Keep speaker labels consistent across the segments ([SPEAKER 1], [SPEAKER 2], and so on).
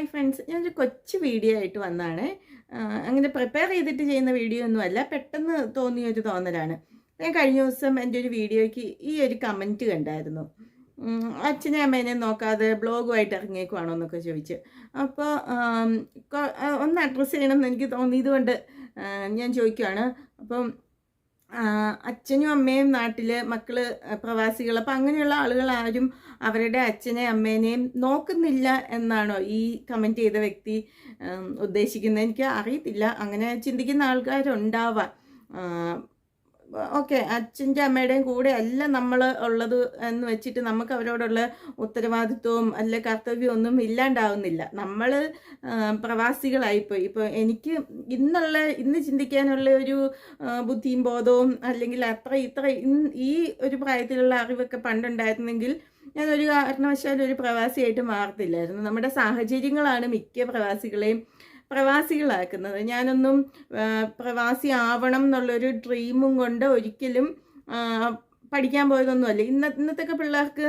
[SPEAKER 1] Hi friends, ഞാനൊരു കൊച്ചു video ആയിട്ട് വന്നതാണ്. അങ്ങനെ പ്രിപ്പയർ ചെയ്തിട്ട് ചെയ്യുന്ന വീഡിയോ ഒന്നുമല്ല, പെട്ടെന്ന് തോന്നിയൊരു തോന്നലാണ്. ഞാൻ കഴിഞ്ഞ ദിവസം എൻ്റെ ഒരു വീഡിയോയ്ക്ക് ഈ ഒരു കമൻറ്റ് കണ്ടായിരുന്നു. അച്ഛനെ അമ്മേനെ നോക്കാതെ ബ്ലോഗുമായിട്ട് ഇറങ്ങിയേക്കുവാണോ എന്നൊക്കെ ചോദിച്ച്. അപ്പോൾ ഒന്ന് അഡ്രസ്സ് ചെയ്യണമെന്ന് എനിക്ക് തോന്നിയതുകൊണ്ട് ഞാൻ ചോദിക്കുകയാണ്. അപ്പം അച്ഛനും അമ്മയും നാട്ടിൽ, മക്കള് പ്രവാസികൾ, അപ്പം അങ്ങനെയുള്ള ആളുകൾ ആരും അവരുടെ അച്ഛനെയും അമ്മേനെയും നോക്കുന്നില്ല എന്നാണോ ഈ കമൻറ്റ് ചെയ്ത വ്യക്തി ഉദ്ദേശിക്കുന്നത്? എനിക്ക് അറിയത്തില്ല. അങ്ങനെ ചിന്തിക്കുന്ന ആൾക്കാരുണ്ടാവാം. ഓക്കെ, അച്ഛൻ്റെ അമ്മയുടെയും കൂടെ അല്ല നമ്മൾ ഉള്ളത് എന്ന് വെച്ചിട്ട് നമുക്ക് അവരോടുള്ള ഉത്തരവാദിത്വവും അല്ലെ കർത്തവ്യവും ഒന്നും ഇല്ലാണ്ടാവുന്നില്ല. നമ്മൾ പ്രവാസികളായിപ്പോയി. ഇപ്പോൾ എനിക്ക് ഇന്ന് ചിന്തിക്കാനുള്ള ഒരു ബുദ്ധിയും ബോധവും അല്ലെങ്കിൽ ഇത്ര ഈ ഒരു പ്രായത്തിലുള്ള അറിവൊക്കെ പണ്ടുണ്ടായിരുന്നെങ്കിൽ ഞാനൊരു കാരണവശാലും ഒരു പ്രവാസിയായിട്ട് മാറത്തില്ലായിരുന്നു. നമ്മുടെ സാഹചര്യങ്ങളാണ് മിക്ക പ്രവാസികളെയും പ്രവാസികളാക്കുന്നത്. ഞാനൊന്നും പ്രവാസി ആവണം എന്നുള്ളൊരു ഡ്രീമും കൊണ്ട് ഒരിക്കലും പഠിക്കാൻ പോയതൊന്നുമല്ല. ഇന്നത്തെ പിള്ളേർക്ക്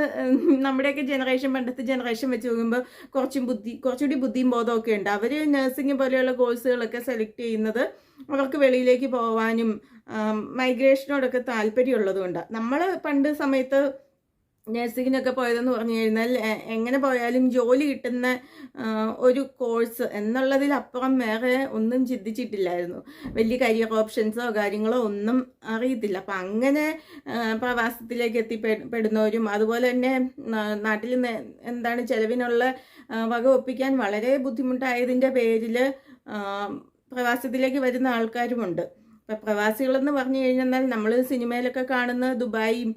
[SPEAKER 1] നമ്മുടെയൊക്കെ ജനറേഷൻ, പണ്ടത്തെ ജനറേഷൻ വെച്ച് നോക്കുമ്പോൾ കുറച്ചുകൂടി ബുദ്ധിയും ബോധമൊക്കെ ഉണ്ട്. അവർ നഴ്സിംഗ് പോലെയുള്ള കോഴ്സുകളൊക്കെ സെലക്ട് ചെയ്യുന്നത് അവർക്ക് വെളിയിലേക്ക് പോകാനും മൈഗ്രേഷനോടൊക്കെ താല്പര്യമുള്ളതുകൊണ്ടാണ്. നമ്മൾ പണ്ട് സമയത്ത് നഴ്സിങ്ങിനൊക്കെ പോയതെന്ന് പറഞ്ഞു കഴിഞ്ഞാൽ എങ്ങനെ പോയാലും ജോലി കിട്ടുന്ന ഒരു കോഴ്സ് എന്നുള്ളതിലപ്പുറം വേറെ ഒന്നും ചിന്തിച്ചിട്ടില്ലായിരുന്നു. വലിയ കരിയർ ഓപ്ഷൻസോ കാര്യങ്ങളോ ഒന്നും അറിയത്തില്ല. അപ്പം അങ്ങനെ പ്രവാസത്തിലേക്ക് എത്തിപ്പെടുന്നവരും അതുപോലെ തന്നെ നാട്ടിൽ എന്താണ് ചിലവിനുള്ള വക ഒപ്പിക്കാൻ വളരെ ബുദ്ധിമുട്ടായതിൻ്റെ പേരിൽ പ്രവാസത്തിലേക്ക് വരുന്ന ആൾക്കാരുമുണ്ട്. ഇപ്പം പ്രവാസികളെന്ന് പറഞ്ഞു കഴിഞ്ഞാൽ നമ്മൾ സിനിമയിലൊക്കെ കാണുന്ന ദുബായും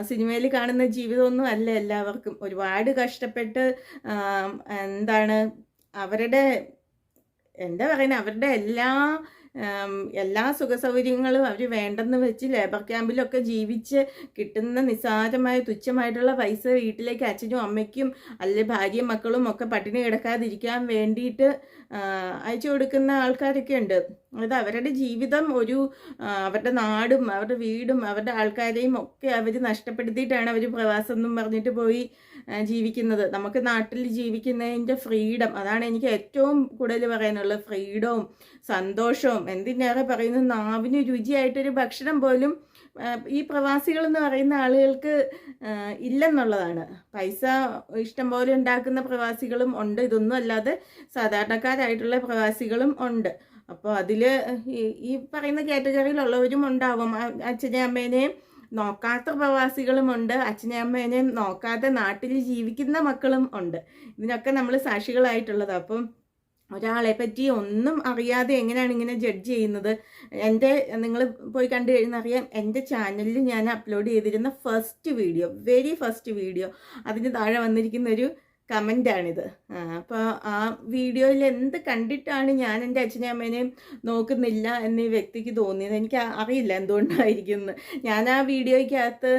[SPEAKER 1] സിനിമയിൽ കാണുന്ന ജീവിതമൊന്നും അല്ല എല്ലാവർക്കും. ഒരുപാട് കഷ്ടപ്പെട്ട് എന്താണ് അവരുടെ അവരുടെ എല്ലാ സുഖസൗകര്യങ്ങളും അവർ വേണ്ടെന്ന് വെച്ച് ലേബർ ക്യാമ്പിലൊക്കെ ജീവിച്ച് കിട്ടുന്ന നിസ്സാരമായ തുച്ഛമായിട്ടുള്ള പൈസ വീട്ടിലേക്ക് അച്ഛനും അമ്മയ്ക്കും അല്ലെ ഭാര്യയും മക്കളും ഒക്കെ പട്ടിണി കിടക്കാതിരിക്കാൻ വേണ്ടിയിട്ട് അയച്ചു കൊടുക്കുന്ന ആൾക്കാരൊക്കെ ഉണ്ട്. അത് അവരുടെ ജീവിതം അവരുടെ നാടും അവരുടെ വീടും അവരുടെ ആൾക്കാരെയും ഒക്കെ അവർ നഷ്ടപ്പെടുത്തിയിട്ടാണ് അവർ പ്രവാസം എന്നും പറഞ്ഞിട്ട് പോയി ജീവിക്കുന്നത്. നമുക്ക് നാട്ടിൽ ജീവിക്കുന്നതിൻ്റെ ഫ്രീഡം, അതാണ് എനിക്ക് ഏറ്റവും കൂടുതൽ പറയാനുള്ളത്. ഫ്രീഡവും സന്തോഷവും, എന്തിനേറെ പറയുന്നത്, നാവിന് രുചിയായിട്ടൊരു ഭക്ഷണം പോലും ഈ പ്രവാസികൾ എന്ന് പറയുന്ന ആളുകൾക്ക് ഇല്ലെന്നുള്ളതാണ്. പൈസ ഇഷ്ടം പോലെ ഉണ്ടാക്കുന്ന പ്രവാസികളും ഉണ്ട്. ഇതൊന്നും അല്ലാതെ സാധാരണക്കാരായിട്ടുള്ള പ്രവാസികളും ഉണ്ട്. അപ്പോൾ അതിൽ ഈ പറയുന്ന കാറ്റഗറിയിലുള്ളവരും ഉണ്ടാവും. അച്ഛനെയും അമ്മേനെയും നോക്കാത്ത പ്രവാസികളുമുണ്ട്, അച്ഛനെയും അമ്മേനെയും നോക്കാതെ നാട്ടിൽ ജീവിക്കുന്ന മക്കളും ഉണ്ട്. ഇതിനൊക്കെ നമ്മൾ സാക്ഷികളായിട്ടുള്ളത്. അപ്പം ഒരാളെ പറ്റി ഒന്നും അറിയാതെ എങ്ങനെയാണ് ഇങ്ങനെ ജഡ്ജ് ചെയ്യുന്നത്? നിങ്ങൾ പോയി കണ്ടു കഴിഞ്ഞാൽ അറിയാം, എൻ്റെ ചാനലിൽ ഞാൻ അപ്ലോഡ് ചെയ്തിരുന്ന വെരി ഫസ്റ്റ് വീഡിയോ, അതിന് താഴെ വന്നിരിക്കുന്ന ഒരു കമൻ്റാണിത്. അപ്പോൾ ആ വീഡിയോയിൽ എന്ത് കണ്ടിട്ടാണ് ഞാൻ എൻ്റെ അച്ഛനെയും അമ്മേനെയും നോക്കുന്നില്ല എന്ന് ഈ വ്യക്തിക്ക് തോന്നിയത്? എനിക്ക് അറിയില്ല എന്തുകൊണ്ടായിരിക്കും. ഞാൻ ആ വീഡിയോയ്ക്കകത്ത്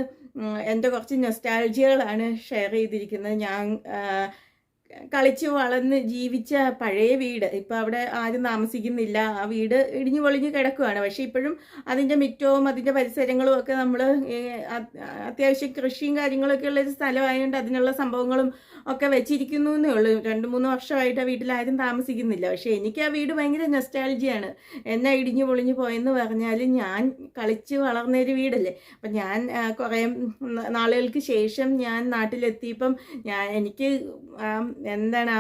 [SPEAKER 1] എൻ്റെ കുറച്ച് നൊസ്റ്റാൾജിയകളാണ് ഷെയർ ചെയ്തിരിക്കുന്നത്. ഞാൻ കളിച്ച് വളർന്ന് ജീവിച്ച പഴയ വീട്, ഇപ്പം അവിടെ ആരും താമസിക്കുന്നില്ല. ആ വീട് ഇടിഞ്ഞു പൊളിഞ്ഞ് കിടക്കുകയാണ്. പക്ഷേ ഇപ്പോഴും അതിൻ്റെ മിറ്റവും അതിൻ്റെ പരിസരങ്ങളും ഒക്കെ നമ്മൾ അത്യാവശ്യം കൃഷിയും കാര്യങ്ങളൊക്കെ ഉള്ളൊരു സ്ഥലമായതുകൊണ്ട് അതിനുള്ള സംഭവങ്ങളും ഒക്കെ വെച്ചിരിക്കുന്നു എന്നേ ഉള്ളൂ. 2-3 വർഷമായിട്ട് ആ വീട്ടിലാരും താമസിക്കുന്നില്ല. പക്ഷേ എനിക്ക് ആ വീട് ഭയങ്കര നൊസ്റ്റാൾജിയാണ്. എന്നെ ഇടിഞ്ഞു പൊളിഞ്ഞു പോയെന്ന് പറഞ്ഞാൽ ഞാൻ കളിച്ച് വളർന്നൊരു വീടല്ലേ. അപ്പം ഞാൻ കുറേ നാളുകൾക്ക് ശേഷം ഞാൻ നാട്ടിലെത്തിയപ്പം എനിക്ക് ആ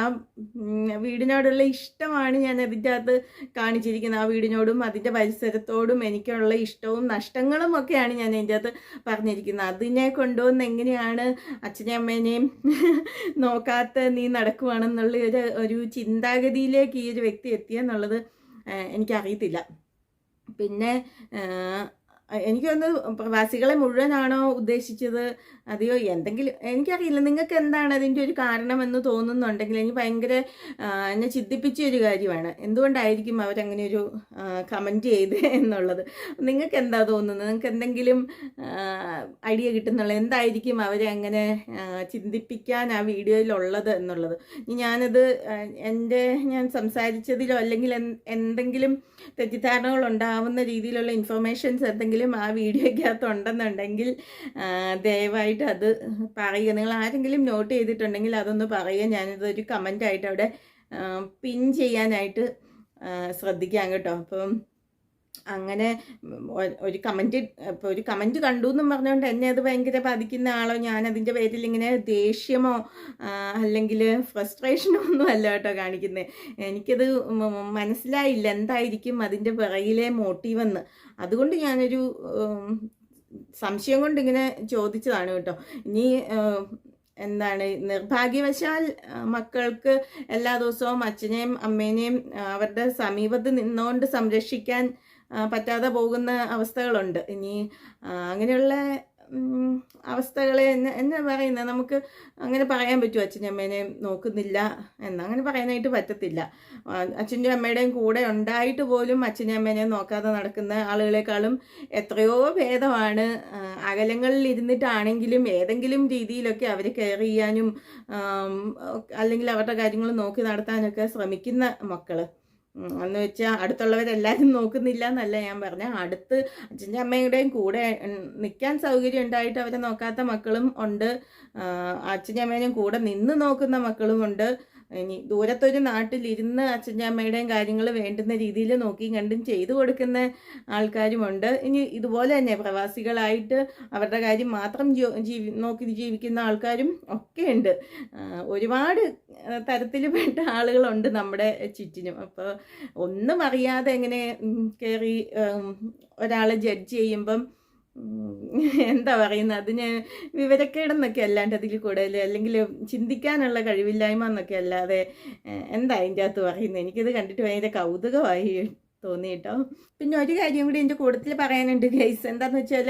[SPEAKER 1] വീടിനോടുള്ള ഇഷ്ടമാണ് ഞാൻ അതിൻ്റെ അകത്ത് കാണിച്ചിരിക്കുന്നത്. ആ വീടിനോടും അതിൻ്റെ പരിസരത്തോടും എനിക്കുള്ള ഇഷ്ടവും നഷ്ടങ്ങളും ഒക്കെയാണ് ഞാൻ അതിൻ്റെ അകത്ത് പറഞ്ഞിരിക്കുന്നത്. അതിനെ കൊണ്ടുവന്ന് എങ്ങനെയാണ് അച്ഛനെയും അമ്മേനെയും നോക്കാത്ത നീ നടക്കുവാണെന്നുള്ള ഒരു ചിന്താഗതിയിലേക്ക് ഈ ഒരു വ്യക്തി എത്തിയെന്നുള്ളത് എനിക്കറിയത്തില്ല. പിന്നെ എനിക്കൊന്ന് പ്രവാസികളെ മുഴുവനാണോ ഉദ്ദേശിച്ചത്, അതെയോ എന്തെങ്കിലും എനിക്കറിയില്ല. നിങ്ങൾക്ക് എന്താണ് അതിൻ്റെ ഒരു കാരണമെന്ന് തോന്നുന്നുണ്ടെങ്കിൽ എനിക്ക് ഭയങ്കര എന്നെ ചിന്തിപ്പിച്ച ഒരു കാര്യമാണ്. എന്തുകൊണ്ടായിരിക്കും അവരങ്ങനെ ഒരു കമൻറ്റ് ചെയ്ത് എന്നുള്ളത് നിങ്ങൾക്ക് എന്താ തോന്നുന്നത്? നിങ്ങൾക്ക് എന്തെങ്കിലും ഐഡിയ കിട്ടുന്നുള്ളത്? എന്തായിരിക്കും അവരെ അങ്ങനെ ചിന്തിപ്പിക്കാൻ ആ വീഡിയോയിലുള്ളത് എന്നുള്ളത്? ഞാനത് ഞാൻ സംസാരിച്ചതിലോ അല്ലെങ്കിൽ എന്തെങ്കിലും തെറ്റിദ്ധാരണകൾ ഉണ്ടാവുന്ന രീതിയിലുള്ള ഇൻഫർമേഷൻസ് എന്തെങ്കിലും ആ വീഡിയോയ്ക്കകത്ത് ഉണ്ടെന്നുണ്ടെങ്കിൽ ദയവായിട്ട് അത് പറയുക. നിങ്ങൾ ആരെങ്കിലും നോട്ട് ചെയ്തിട്ടുണ്ടെങ്കിൽ അതൊന്ന് പറയുക. ഞാനിതൊരു കമൻ്റായിട്ട് അവിടെ പിൻ ചെയ്യാനായിട്ട് ശ്രദ്ധിക്കാം കേട്ടോ. അപ്പം അങ്ങനെ ഒരു കമൻറ്റ് കണ്ടു എന്നും പറഞ്ഞുകൊണ്ട് എന്നെ അത് ഭയങ്കര ബാധിക്കുന്ന ആളോ ഞാനതിൻ്റെ പേരിൽ ഇങ്ങനെ ദേഷ്യമോ അല്ലെങ്കിൽ ഫ്രസ്ട്രേഷനോ ഒന്നും അല്ല കേട്ടോ കാണിക്കുന്നത്. എനിക്കത് മനസ്സിലായില്ല എന്തായിരിക്കും അതിൻ്റെ പിറകിലെ മോട്ടീവെന്ന്. അതുകൊണ്ട് ഞാനൊരു സംശയം കൊണ്ട് ഇങ്ങനെ ചോദിച്ചതാണ് കേട്ടോ. ഇനി എന്താണ്, നിർഭാഗ്യവശാൽ മക്കൾക്ക് എല്ലാ ദിവസവും അച്ഛനെയും അമ്മേനെയും അവരുടെ സമീപത്ത് നിന്നുകൊണ്ട് സംരക്ഷിക്കാൻ പറ്റാതെ പോകുന്ന അവസ്ഥകളുണ്ട്. ഇനി അങ്ങനെയുള്ള അവസ്ഥകളെ എന്നാ പറയുന്നത്, നമുക്ക് അങ്ങനെ പറയാൻ പറ്റുമോ അച്ഛനും അമ്മേനെയും നോക്കുന്നില്ല എന്ന്? അങ്ങനെ പറയാനായിട്ട് പറ്റത്തില്ല. അച്ഛൻ്റെ അമ്മയുടെയും കൂടെ ഉണ്ടായിട്ട് പോലും അച്ഛനും അമ്മേനെയും നോക്കാതെ നടക്കുന്ന ആളുകളെക്കാളും എത്രയോ ഭേദമാണ് അകലങ്ങളിൽ ഇരുന്നിട്ടാണെങ്കിലും ഏതെങ്കിലും രീതിയിലൊക്കെ അവർ കെയർ ചെയ്യാനും അല്ലെങ്കിൽ അവരുടെ കാര്യങ്ങൾ നോക്കി നടത്താനൊക്കെ ശ്രമിക്കുന്ന മക്കൾ. എന്ന് വെച്ചാൽ അടുത്തുള്ളവരെല്ലാവരും നോക്കുന്നില്ല എന്നല്ല ഞാൻ പറഞ്ഞത്. അടുത്ത് അച്ഛൻ്റെ അമ്മയുടെയും കൂടെ നിൽക്കാൻ സൗകര്യം ഉണ്ടായിട്ട് അവരെ നോക്കാത്ത മക്കളും ഉണ്ട്, അച്ഛൻ്റെ അമ്മേനെയും കൂടെ നിന്ന് നോക്കുന്ന മക്കളും ഉണ്ട്. ഇനി ദൂരത്തൊരു നാട്ടിലിരുന്ന് അച്ഛൻ്റെ അമ്മയുടെയും കാര്യങ്ങൾ വേണ്ടുന്ന രീതിയിൽ നോക്കിയും കണ്ടും ചെയ്തു കൊടുക്കുന്ന ആൾക്കാരുമുണ്ട്. ഇനി ഇതുപോലെ തന്നെ പ്രവാസികളായിട്ട് അവരുടെ കാര്യം മാത്രം നോക്കി ജീവിക്കുന്ന ആൾക്കാരും ഒക്കെ ഉണ്ട്. ഒരുപാട് തരത്തിൽപ്പെട്ട ആളുകളുണ്ട് നമ്മുടെ ചുറ്റിനും. അപ്പോൾ ഒന്നും അറിയാതെ എങ്ങനെ കയറി ഒരാളെ ജഡ്ജ് ചെയ്യുമ്പം എന്താ പറയുന്നത്, അതിന് വിവരക്കേടെന്നൊക്കെ അല്ലാണ്ട് അതിൽ കൂടുതൽ, അല്ലെങ്കിൽ ചിന്തിക്കാനുള്ള കഴിവില്ലായ്മ എന്നൊക്കെ അല്ലാതെ എന്താ അതിൻ്റെ അകത്ത് പറയുന്നത്. എനിക്കിത് കണ്ടിട്ട് ഭയങ്കര കൗതുകമായി തോന്നി കേട്ടോ. പിന്നെ ഒരു കാര്യം കൂടി എൻ്റെ കൂട്ടത്തിൽ പറയാനുണ്ട് ഗൈസ്. എന്താണെന്ന് വെച്ചാൽ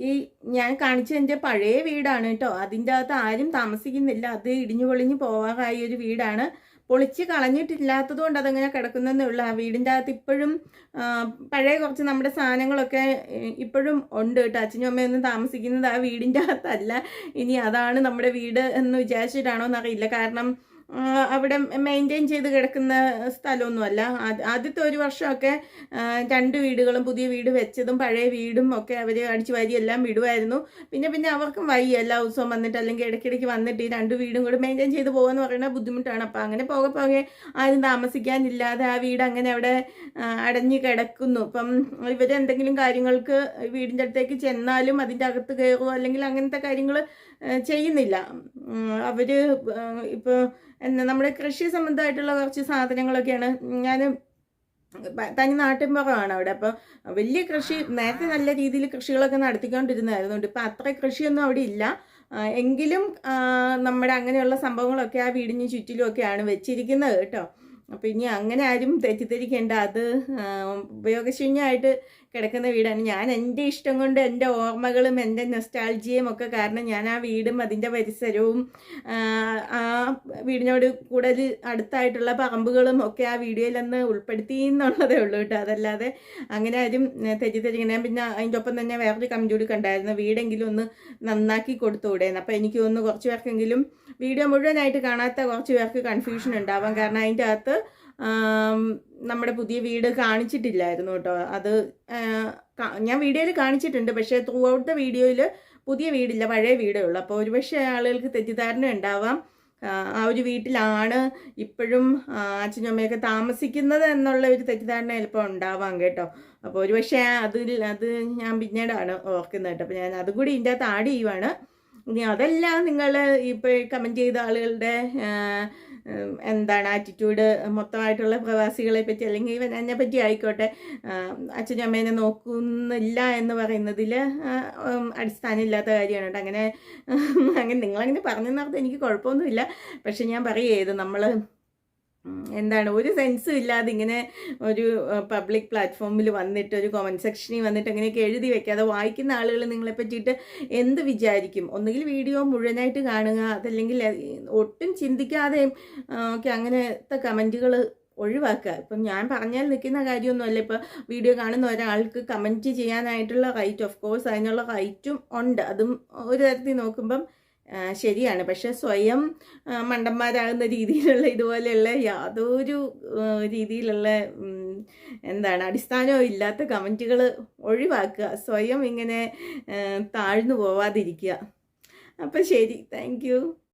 [SPEAKER 1] ഈ ഞാൻ കാണിച്ച എൻ്റെ പഴയ വീടാണ് കേട്ടോ. അതിൻ്റെ അകത്ത് ആരും താമസിക്കുന്നില്ല. അത് ഇടിഞ്ഞു പൊളിഞ്ഞു പോവാറായ ഒരു വീടാണ്. പൊളിച്ച് കളഞ്ഞിട്ടില്ലാത്തത് കൊണ്ട് അതങ്ങനെ കിടക്കുന്നതേ ഉള്ളൂ. ആ വീടിൻ്റെ അകത്ത് ഇപ്പോഴും പഴയ കുറച്ച് നമ്മുടെ സാധനങ്ങളൊക്കെ ഇപ്പോഴും ഉണ്ട് കേട്ടോ. അച്ഛനും അമ്മയൊന്നും താമസിക്കുന്നത് ആ വീടിൻ്റെ അകത്തല്ല. ഇനി അതാണ് നമ്മുടെ വീട് എന്ന് വിചാരിച്ചിട്ടാണോ എന്നറിയില്ല. കാരണം അവിടെ മെയിൻറ്റെയിൻ ചെയ്ത് കിടക്കുന്ന സ്ഥലമൊന്നുമല്ല. ആദ്യത്തെ ഒരു വർഷമൊക്കെ 2 വീടുകളും പുതിയ വീട് വെച്ചതും പഴയ വീടും ഒക്കെ അവർ അടിച്ചു വാരി എല്ലാം വിടുമായിരുന്നു. പിന്നെ അവർക്കും വയ്യ എല്ലാ ദിവസവും വന്നിട്ട് അല്ലെങ്കിൽ ഇടയ്ക്കിടയ്ക്ക് വന്നിട്ട് ഈ 2 വീടും കൂടി മെയിൻറ്റെയിൻ ചെയ്ത് പോകുമെന്ന് പറയുന്നത് ബുദ്ധിമുട്ടാണ്. അപ്പോൾ അങ്ങനെ പോകെ ആരും താമസിക്കാനില്ലാതെ ആ വീട് അങ്ങനെ അവിടെ അടഞ്ഞു കിടക്കുന്നു. ഇപ്പം ഇവരെന്തെങ്കിലും കാര്യങ്ങൾക്ക് വീടിൻ്റെ അടുത്തേക്ക് ചെന്നാലും അതിൻ്റെ അകത്ത് കയറുമോ അല്ലെങ്കിൽ അങ്ങനത്തെ കാര്യങ്ങൾ ചെയ്യുന്നില്ല. അവർ ഇപ്പോൾ നമ്മുടെ കൃഷി സംബന്ധമായിട്ടുള്ള കുറച്ച് സാധനങ്ങളൊക്കെയാണ്. ഞാൻ തനി നാട്ടിൻപുറമാണ് അവിടെ. അപ്പോൾ വലിയ കൃഷി നേരത്തെ നല്ല രീതിയിൽ കൃഷികളൊക്കെ നടത്തിക്കൊണ്ടിരുന്നതായിരുന്നു. ഇപ്പം അത്ര കൃഷിയൊന്നും അവിടെ ഇല്ല. എങ്കിലും നമ്മുടെ അങ്ങനെയുള്ള സംഭവങ്ങളൊക്കെ ആ വീടിന് ചുറ്റിലുമൊക്കെയാണ് വെച്ചിരിക്കുന്നത് കേട്ടോ. അപ്പോൾ ഇനി അങ്ങനെ ആരും തെറ്റിദ്ധരിക്കേണ്ട. അത് ഉപയോഗശൂന്യമായിട്ട് കിടക്കുന്ന വീടാണ്. ഞാൻ എൻ്റെ ഇഷ്ടം കൊണ്ട് എൻ്റെ ഓർമ്മകളും എൻ്റെ നൊസ്റ്റാൾജിയയും ഒക്കെ കാരണം ഞാൻ ആ വീടും അതിൻ്റെ പരിസരവും ആ വീടിനോട് കൂടുതൽ അടുത്തായിട്ടുള്ള പറമ്പുകളും ഒക്കെ ആ വീഡിയോയിലൊന്ന് ഉൾപ്പെടുത്തി എന്നുള്ളതേ ഉള്ളൂ കേട്ടോ. അതല്ലാതെ അങ്ങനെ ആരും തെറ്റിദ്ധരിക്കണേ. പിന്നെ അതിൻ്റെ ഒപ്പം തന്നെ വേറൊരു കമൻറ്റ് കൂടി കണ്ടായിരുന്നു, വീടെങ്കിലും ഒന്ന് നന്നാക്കി കൊടുത്തുകൂടെയെന്ന്. അപ്പോൾ എനിക്ക് തോന്നുന്നു കുറച്ച് പേർക്കെങ്കിലും വീഡിയോ മുഴുവനായിട്ട് കാണാത്ത കുറച്ച് പേർക്ക് കൺഫ്യൂഷൻ ഉണ്ടാവാം. കാരണം അതിൻ്റെ അകത്ത് നമ്മുടെ പുതിയ വീട് കാണിച്ചിട്ടില്ലായിരുന്നു കേട്ടോ. അത് ഞാൻ വീഡിയോയിൽ കാണിച്ചിട്ടുണ്ട്, പക്ഷേ ത്രൂ ഔട്ട് ദ വീഡിയോയിൽ പുതിയ വീടില്ല, പഴയ വീടേ ഉള്ളൂ. അപ്പോൾ ഒരുപക്ഷെ ആളുകൾക്ക് തെറ്റിദ്ധാരണ ഉണ്ടാവാം ആ ഒരു വീട്ടിലാണ് ഇപ്പോഴും അച്ഛനും അമ്മയൊക്കെ താമസിക്കുന്നത് എന്നുള്ള ഒരു തെറ്റിദ്ധാരണ ചിലപ്പോൾ ഉണ്ടാവാം കേട്ടോ. അപ്പോൾ ഒരുപക്ഷെ അത് ഞാൻ പിന്നീടാണ് ഓർക്കുന്നത് കേട്ടോ. അപ്പോൾ ഞാൻ അതും കൂടി ഇതിൻ്റെ അകത്ത് ആഡ് ചെയ്യുവാണ്. ഇനി അതല്ല, നിങ്ങൾ ഇപ്പോൾ കമൻറ്റ് ചെയ്ത ആളുകളുടെ എന്താണ് ആറ്റിറ്റ്യൂഡ്, മൊത്തമായിട്ടുള്ള പ്രവാസികളെ പറ്റി അല്ലെങ്കിൽ ഇവൻ എന്നെ പറ്റി ആയിക്കോട്ടെ, അച്ഛനും അമ്മേനെ നോക്കുന്നില്ല എന്ന് പറയുന്നതിൽ അടിസ്ഥാനമില്ലാത്ത കാര്യമാണ് കേട്ടോ. അങ്ങനെ നിങ്ങളങ്ങനെ പറഞ്ഞെന്നർത്ഥം എനിക്ക് കുഴപ്പമൊന്നുമില്ല. പക്ഷെ ഞാൻ പറയുകയത് നമ്മൾ എന്താണ് ഒരു സെൻസും ഇല്ലാതെ ഇങ്ങനെ ഒരു പബ്ലിക് പ്ലാറ്റ്ഫോമിൽ വന്നിട്ട് ഒരു കമൻറ്റ് സെക്ഷനിൽ വന്നിട്ട് അങ്ങനെയൊക്കെ എഴുതി വെക്കാതെ വായിക്കുന്ന ആളുകൾ നിങ്ങളെ പറ്റിയിട്ട് എന്ത് വിചാരിക്കും? ഒന്നുകിൽ വീഡിയോ മുഴുവനായിട്ട് കാണുക, അതല്ലെങ്കിൽ ഒട്ടും ചിന്തിക്കാതെയും ഒക്കെ അങ്ങനത്തെ കമൻറ്റുകൾ ഒഴിവാക്കുക. ഇപ്പം ഞാൻ പറഞ്ഞാൽ നിൽക്കുന്ന കാര്യമൊന്നുമല്ല. ഇപ്പോൾ വീഡിയോ കാണുന്ന ഒരാൾക്ക് കമൻറ്റ് ചെയ്യാനായിട്ടുള്ള റൈറ്റ്, ഓഫ് കോഴ്സ് അതിനുള്ള റൈറ്റും ഉണ്ട്. അതും ഒരു തരത്തിൽ നോക്കുമ്പം ശരിയാണ്. പക്ഷെ സ്വയം മണ്ടന്മാരാകുന്ന രീതിയിലുള്ള ഇതുപോലെയുള്ള യാതൊരു രീതിയിലുള്ള എന്താണ് അടിസ്ഥാനവും ഇല്ലാത്ത കമൻറ്റുകൾ ഒഴിവാക്കുക. സ്വയം ഇങ്ങനെ താഴ്ന്നു പോവാതിരിക്കുക. അപ്പം ശരി, താങ്ക് യു.